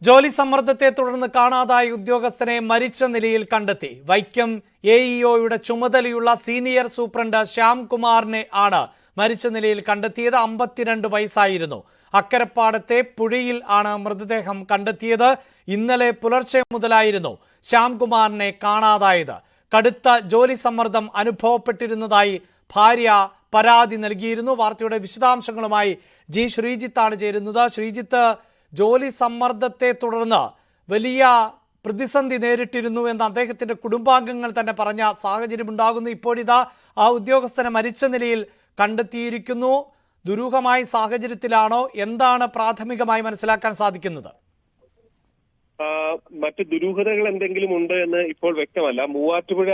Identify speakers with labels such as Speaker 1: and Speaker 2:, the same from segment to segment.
Speaker 1: ജോലി സമ്മർദ്ദത്തെ തുടർന്ന് കാണാതായ ഉദ്യോഗസ്ഥനെ മരിച്ച നിലയിൽ കണ്ടെത്തി. വൈക്കം എഇഒയുടെ ചുമതലയുള്ള സീനിയർ സൂപ്രണ്ട് ശ്യാംകുമാറിനെ ആണ് മരിച്ച നിലയിൽ കണ്ടെത്തിയത്. 52 വയസ്സായിരുന്നു. അക്കരപ്പാടത്തെ പുഴയിൽ ആണ് മൃതദേഹം കണ്ടെത്തിയത്. ഇന്നലെ പുലർച്ചെ മുതലായിരുന്നു ശ്യാംകുമാറിനെ കാണാതായത്. കടുത്ത ജോലി സമ്മർദ്ദം അനുഭവപ്പെട്ടിരുന്നതായി ഭാര്യ പരാതി നൽകിയിരുന്നു. വാർത്തയുടെ വിശദാംശങ്ങളുമായി ജി ശ്രീജിത്താണ് ചേരുന്നത്. ശ്രീജിത്ത്, ജോലി സമ്മർദ്ദത്തെ തുടർന്ന് വലിയ പ്രതിസന്ധി നേരിട്ടിരുന്നു എന്ന് അദ്ദേഹത്തിന്റെ കുടുംബാംഗങ്ങൾ തന്നെ പറഞ്ഞ സാഹചര്യം ഉണ്ടാകുന്നു. ഇപ്പോഴിതാ ആ ഉദ്യോഗസ്ഥനെ മരിച്ച നിലയിൽ കണ്ടെത്തിയിരിക്കുന്നു. ദുരൂഹമായ സാഹചര്യത്തിലാണോ? എന്താണ് പ്രാഥമികമായി മനസ്സിലാക്കാൻ സാധിക്കുന്നത്?
Speaker 2: മറ്റ് ദുരൂഹതകൾ എന്തെങ്കിലും ഉണ്ട് എന്ന് ഇപ്പോൾ വ്യക്തമല്ല. മൂവാറ്റുപുഴ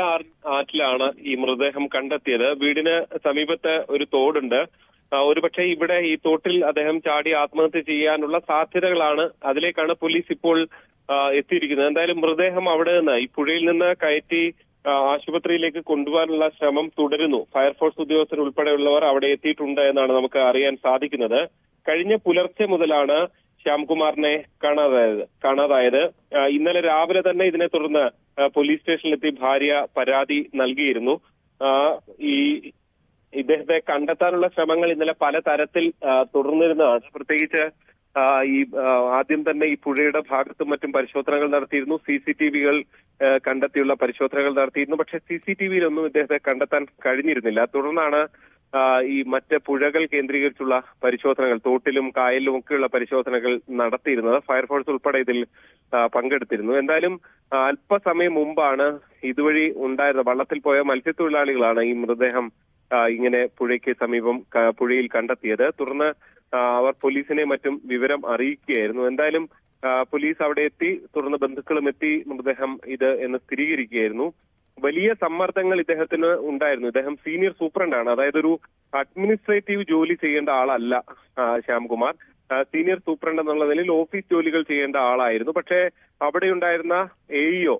Speaker 2: ആറ്റിലാണ് ഈ മൃതദേഹം കണ്ടെത്തിയത്. വീടിന് സമീപത്ത് ഒരു തോടുണ്ട്. ഒരുപക്ഷെ ഇവിടെ ഈ തോട്ടിൽ അദ്ദേഹം ചാടി ആത്മഹത്യ ചെയ്യാനുള്ള സാധ്യതകളാണ്, അതിലേക്കാണ് പോലീസ് ഇപ്പോൾ എത്തിയിരിക്കുന്നത്. എന്തായാലും മൃതദേഹം അവിടെ നിന്ന് ഈ പുഴയിൽ നിന്ന് കയറ്റി ആശുപത്രിയിലേക്ക് കൊണ്ടുപോകാനുള്ള ശ്രമം തുടരുന്നു. ഫയർഫോഴ്സ് ഉദ്യോഗസ്ഥർ ഉൾപ്പെടെയുള്ളവർ അവിടെ എത്തിയിട്ടുണ്ട് എന്നാണ് നമുക്ക് അറിയാൻ സാധിക്കുന്നത്. കഴിഞ്ഞ പുലർച്ചെ മുതലാണ് ശ്യാംകുമാറിനെ കാണാതായത്. ഇന്നലെ രാവിലെ തന്നെ ഇതിനെ തുടർന്ന് പോലീസ് സ്റ്റേഷനിലെത്തി ഭാര്യ പരാതി നൽകിയിരുന്നു. ഇദ്ദേഹത്തെ കണ്ടെത്താനുള്ള ശ്രമങ്ങൾ ഇന്നലെ പല തരത്തിൽ തുടർന്നിരുന്നതാണ്. പ്രത്യേകിച്ച് ആദ്യം തന്നെ ഈ പുഴയുടെ ഭാഗത്തും മറ്റും പരിശോധനകൾ നടത്തിയിരുന്നു. CCTV-കൾ കണ്ടെത്തിയുള്ള പരിശോധനകൾ നടത്തിയിരുന്നു. പക്ഷെ CCTV-യിലൊന്നും ഇദ്ദേഹത്തെ കണ്ടെത്താൻ കഴിഞ്ഞിരുന്നില്ല. തുടർന്നാണ് ഈ മറ്റ് പുഴകൾ കേന്ദ്രീകരിച്ചുള്ള പരിശോധനകൾ, തോട്ടിലും കായലിലും ഒക്കെയുള്ള പരിശോധനകൾ നടത്തിയിരുന്നത്. ഫയർഫോഴ്സ് ഉൾപ്പെടെ ഇതിൽ പങ്കെടുത്തിരുന്നു. എന്തായാലും അല്പസമയം മുമ്പാണ് ഇതുവഴി ഉണ്ടായിരുന്ന വള്ളത്തിൽ പോയ മത്സ്യത്തൊഴിലാളികളാണ് ഈ മൃതദേഹം ഇങ്ങനെ പുഴയ്ക്ക് സമീപം പുഴയിൽ കണ്ടെത്തിയത്. തുടർന്ന് അവർ പോലീസിനെ മറ്റും വിവരം അറിയിക്കുകയായിരുന്നു. എന്തായാലും പോലീസ് അവിടെ എത്തി, തുടർന്ന് ബന്ധുക്കളും എത്തി മൃതദേഹം ഇത് എന്ന് സ്ഥിരീകരിക്കുകയായിരുന്നു. വലിയ സമ്മർദ്ദങ്ങൾ ഇദ്ദേഹത്തിന് ഉണ്ടായിരുന്നു. ഇദ്ദേഹം സീനിയർ സൂപ്രണ്ടാണ്, അതായത് ഒരു അഡ്മിനിസ്ട്രേറ്റീവ് ജോലി ചെയ്യേണ്ട ആളല്ല ശ്യാംകുമാർ. സീനിയർ സൂപ്രണ്ട് എന്നുള്ള നിലയിൽ ഓഫീസ് ജോലികൾ ചെയ്യേണ്ട ആളായിരുന്നു. പക്ഷേ അവിടെ ഉണ്ടായിരുന്ന എഇഒ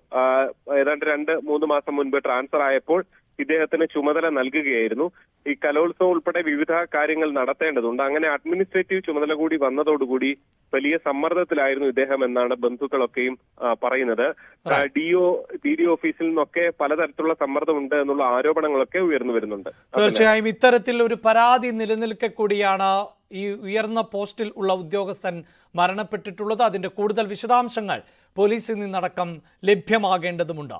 Speaker 2: ഏതാണ്ട് 2-3 മാസം മുൻപ് ട്രാൻസ്ഫർ ആയപ്പോൾ ഇദ്ദേഹത്തിന് ചുമതല നൽകുകയായിരുന്നു. ഈ കലോത്സവം ഉൾപ്പെടെ വിവിധ കാര്യങ്ങൾ നടത്തേണ്ടതുണ്ട്. അങ്ങനെ അഡ്മിനിസ്ട്രേറ്റീവ് ചുമതല കൂടി വന്നതോടുകൂടി വലിയ സമ്മർദ്ദത്തിലായിരുന്നു ഇദ്ദേഹം എന്നാണ് ബന്ധുക്കളൊക്കെയും പറയുന്നത്. DO ഓഫീസിൽ നിന്നൊക്കെ പലതരത്തിലുള്ള സമ്മർദ്ദമുണ്ട് എന്നുള്ള ആരോപണങ്ങളൊക്കെ ഉയർന്നു വരുന്നുണ്ട്.
Speaker 1: തീർച്ചയായും ഇത്തരത്തിൽ ഒരു പരാതി നിലനിൽക്കെ കൂടിയാണ് ഈ ഉയർന്ന പോസ്റ്റിൽ ഉള്ള ഉദ്യോഗസ്ഥൻ മരണപ്പെട്ടിട്ടുള്ളത്. അതിന്റെ കൂടുതൽ വിശദാംശങ്ങൾ പോലീസിൽ നിന്നടക്കം ലഭ്യമാകേണ്ടതുണ്ട്.